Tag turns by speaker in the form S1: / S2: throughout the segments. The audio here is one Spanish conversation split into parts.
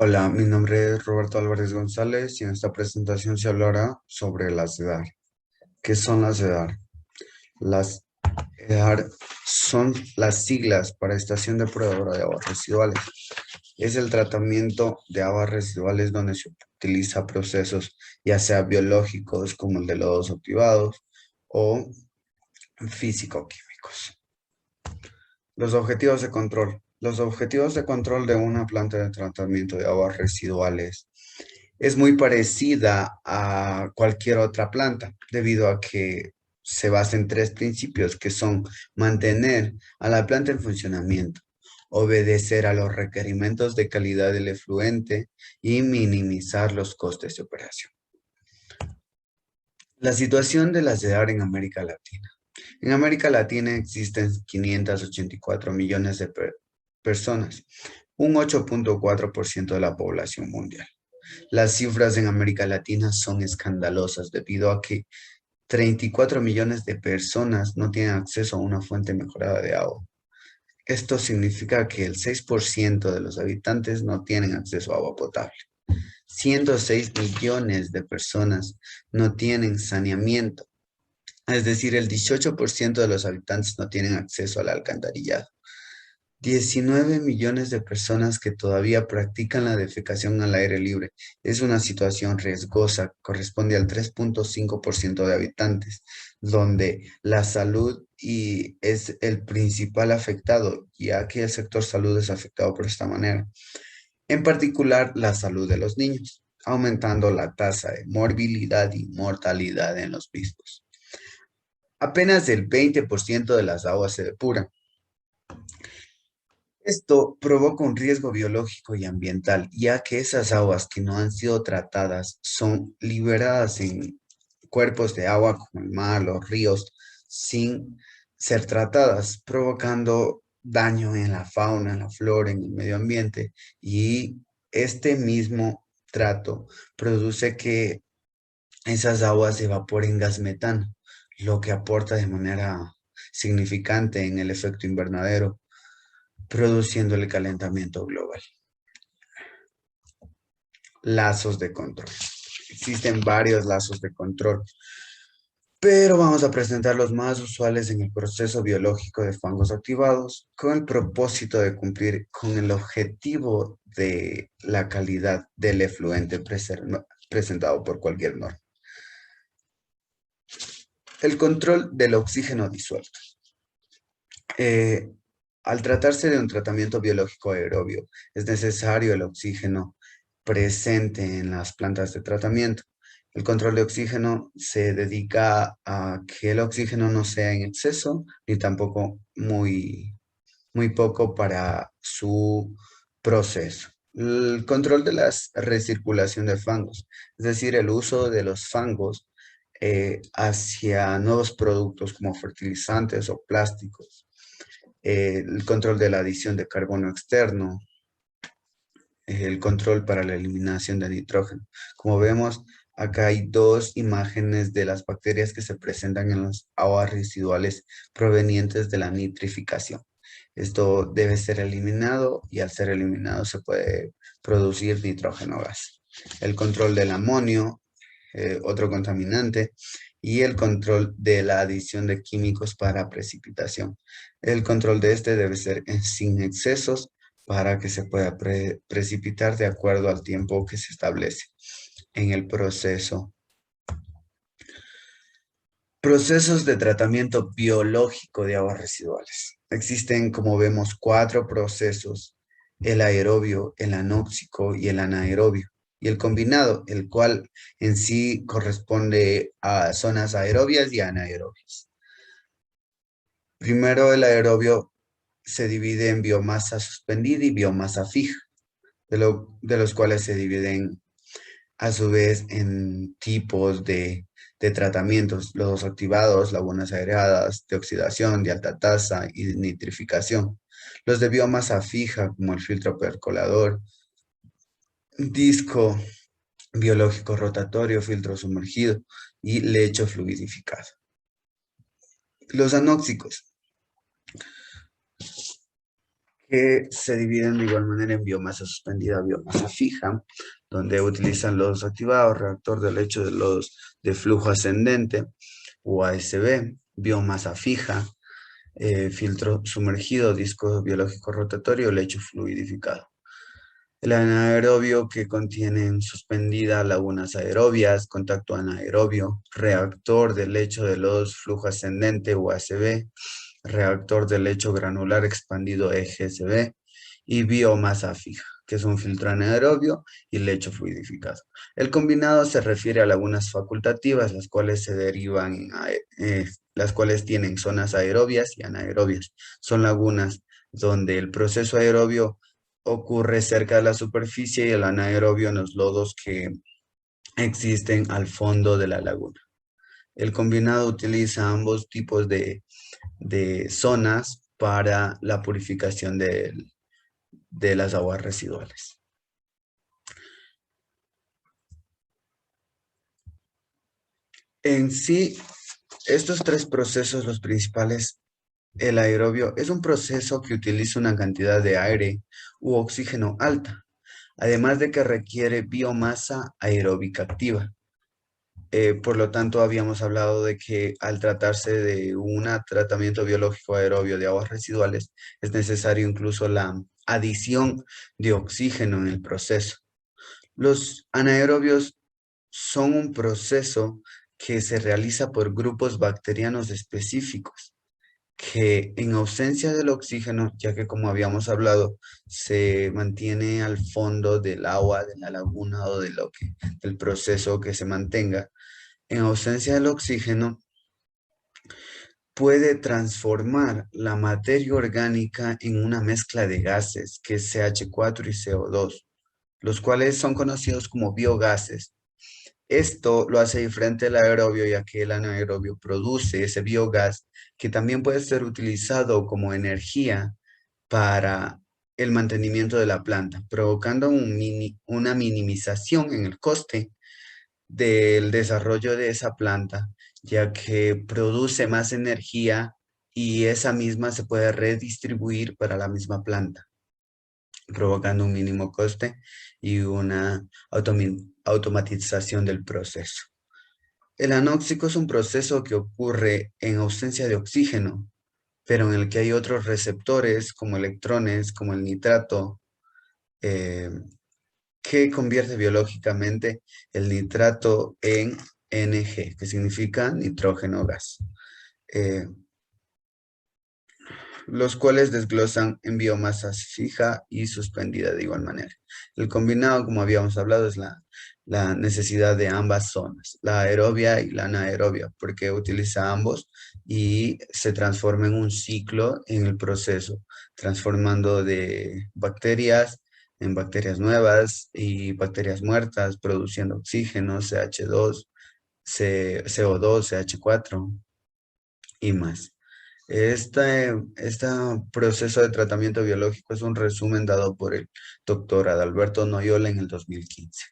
S1: Hola, mi nombre es Roberto Álvarez González y en esta presentación se hablará sobre las EDAR. ¿Qué son las EDAR? Las EDAR son las siglas para Estación Depuradora de Aguas Residuales. Es el tratamiento de aguas residuales donde se utiliza procesos ya sea biológicos como el de lodos activados o físico-químicos. Los objetivos de control. Los objetivos de control de una planta de tratamiento de aguas residuales es muy parecida a cualquier otra planta, debido a que se basa en tres principios que son mantener a la planta en funcionamiento, obedecer a los requerimientos de calidad del efluente y minimizar los costes de operación. La situación de las EDAR en América Latina. En América Latina existen 584 millones de personas, un 8.4% de la población mundial. Las cifras en América Latina son escandalosas debido a que 34 millones de personas no tienen acceso a una fuente mejorada de agua. Esto significa que el 6% de los habitantes no tienen acceso a agua potable. 106 millones de personas no tienen saneamiento, es decir, el 18% de los habitantes no tienen acceso al alcantarillado. 19 millones de personas que todavía practican la defecación al aire libre. Es una situación riesgosa, corresponde al 3.5% de habitantes, donde la salud y es el principal afectado, ya que el sector salud es afectado por esta manera. En particular, la salud de los niños, aumentando la tasa de morbilidad y mortalidad en los mismos. Apenas el 20% de las aguas se depuran. Esto provoca un riesgo biológico y ambiental, ya que esas aguas que no han sido tratadas son liberadas en cuerpos de agua como el mar, los ríos, sin ser tratadas, provocando daño en la fauna, en la flora, en el medio ambiente. Y este mismo trato produce que esas aguas evaporen gas metano, lo que aporta de manera significante en el efecto invernadero, produciendo el calentamiento global. Lazos de control. Existen varios lazos de control, pero vamos a presentar los más usuales en el proceso biológico de fangos activados con el propósito de cumplir con el objetivo de la calidad del efluente presentado por cualquier norma. El control del oxígeno disuelto. Eh, Al tratarse de un tratamiento biológico aerobio, es necesario el oxígeno presente en las plantas de tratamiento. El control de oxígeno se dedica a que el oxígeno no sea en exceso ni tampoco muy poco para su proceso. El control de la recirculación de fangos, es decir, el uso de los fangos hacia nuevos productos como fertilizantes o plásticos. El control de la adición de carbono externo, el control para la eliminación de nitrógeno. Como vemos, acá hay dos imágenes de las bacterias que se presentan en las aguas residuales provenientes de la nitrificación. Esto debe ser eliminado y al ser eliminado se puede producir nitrógeno gas. El control del amonio, otro contaminante, y el control de la adición de químicos para precipitación. El control de este debe ser sin excesos para que se pueda precipitar de acuerdo al tiempo que se establece en el proceso. Procesos de tratamiento biológico de aguas residuales. Existen, como vemos, cuatro procesos: el aerobio, el anóxico y el anaerobio. Y el combinado, el cual en sí corresponde a zonas aerobias y anaerobias. Primero, el aerobio se divide en biomasa suspendida y biomasa fija, de los cuales se dividen a su vez en tipos de tratamientos: lodos activados, lagunas aireadas, de oxidación, de alta tasa y de nitrificación. Los de biomasa fija, como el filtro percolador, disco biológico rotatorio, filtro sumergido y lecho fluidificado. Los anóxicos, que se dividen de igual manera en biomasa suspendida, biomasa fija, donde utilizan lodos activados, reactor de lecho de lodos de flujo ascendente, UASB, biomasa fija, filtro sumergido, disco biológico rotatorio, lecho fluidificado. El anaerobio que contienen suspendida lagunas aerobias, contacto anaerobio, reactor de lecho de lodos flujo ascendente UASB, reactor de lecho granular expandido EGSB y biomasa fija, que es un filtro anaerobio y lecho fluidificado. El combinado se refiere a lagunas facultativas, las cuales se derivan, las cuales tienen zonas aerobias y anaerobias. Son lagunas donde el proceso aerobio ocurre cerca de la superficie y el anaerobio en los lodos que existen al fondo de la laguna. El combinado utiliza ambos tipos de zonas para la purificación de las aguas residuales. En sí, estos tres procesos, los principales, el aerobio es un proceso que utiliza una cantidad de aire u oxígeno alta, además de que requiere biomasa aeróbica activa. Por lo tanto, habíamos hablado de que al tratarse de un tratamiento biológico aerobio de aguas residuales, es necesario incluso la adición de oxígeno en el proceso. Los anaerobios son un proceso que se realiza por grupos bacterianos específicos, que en ausencia del oxígeno, ya que como habíamos hablado, se mantiene al fondo del agua, de la laguna o del proceso que se mantenga, en ausencia del oxígeno, puede transformar la materia orgánica en una mezcla de gases, que es CH4 y CO2, los cuales son conocidos como biogases. Esto lo hace diferente al aerobio, ya que el anaerobio produce ese biogás que también puede ser utilizado como energía para el mantenimiento de la planta, provocando una minimización en el coste del desarrollo de esa planta, ya que produce más energía y esa misma se puede redistribuir para la misma planta, provocando un mínimo coste y una automatización del proceso. El anóxico es un proceso que ocurre en ausencia de oxígeno, pero en el que hay otros receptores como electrones, como el nitrato, eh, que convierte biológicamente el nitrato en NG, que significa nitrógeno gas, eh, los cuales desglosan en biomasas fija y suspendida de igual manera. El combinado, como habíamos hablado, es la necesidad de ambas zonas, la aerobia y la anaerobia, porque utiliza ambos y se transforma en un ciclo en el proceso, transformando de bacterias en bacterias nuevas y bacterias muertas, produciendo oxígeno, CH2, CO2, CH4 y más. Este proceso de tratamiento biológico es un resumen dado por el doctor Adalberto Noyola en el 2015.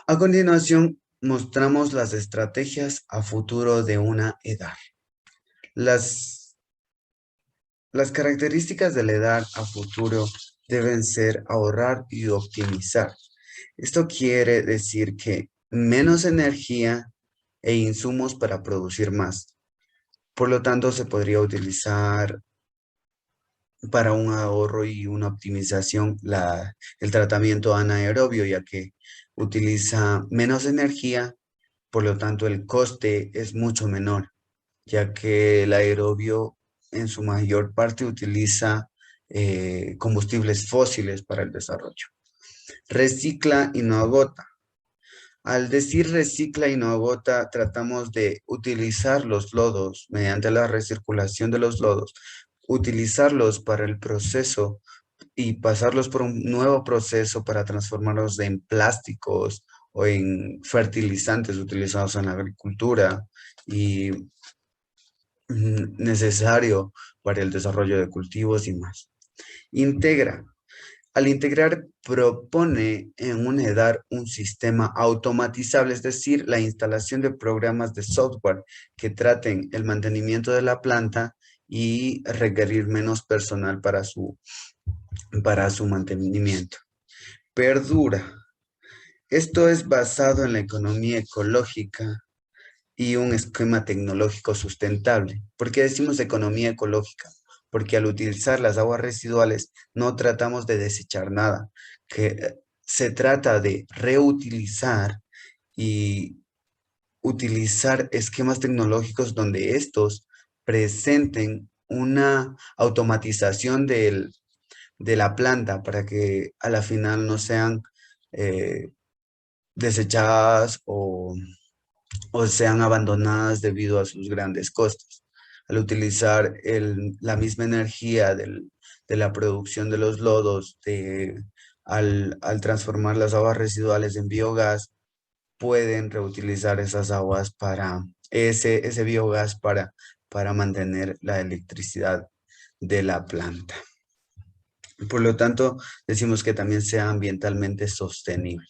S1: A continuación, mostramos las estrategias a futuro de una EDAR. Las características del EDAR a futuro deben ser ahorrar y optimizar. Esto quiere decir que menos energía e insumos para producir más. Por lo tanto, se podría utilizar para un ahorro y una optimización el tratamiento anaerobio, ya que utiliza menos energía, por lo tanto el coste es mucho menor, ya que el aerobio en su mayor parte utiliza combustibles fósiles para el desarrollo. Recicla y no agota. Al decir recicla y no agota, tratamos de utilizar los lodos mediante la recirculación de los lodos, utilizarlos para el proceso y pasarlos por un nuevo proceso para transformarlos en plásticos o en fertilizantes utilizados en la agricultura y necesario para el desarrollo de cultivos y más. Integra. Al integrar, propone en un EDAR un sistema automatizable, es decir, la instalación de programas de software que traten el mantenimiento de la planta y requerir menos personal para su mantenimiento. Perdura. Esto es basado en la economía ecológica y un esquema tecnológico sustentable. ¿Por qué decimos economía ecológica? Porque al utilizar las aguas residuales no tratamos de desechar nada, que se trata de reutilizar y utilizar esquemas tecnológicos donde estos presenten una automatización de la planta para que a la final no sean eh, desechadas o sean abandonadas debido a sus grandes costos. Al utilizar la misma energía de la producción de los lodos, al transformar las aguas residuales en biogás, pueden reutilizar esas aguas para ese biogás para mantener la electricidad de la planta. Por lo tanto, decimos que también sea ambientalmente sostenible.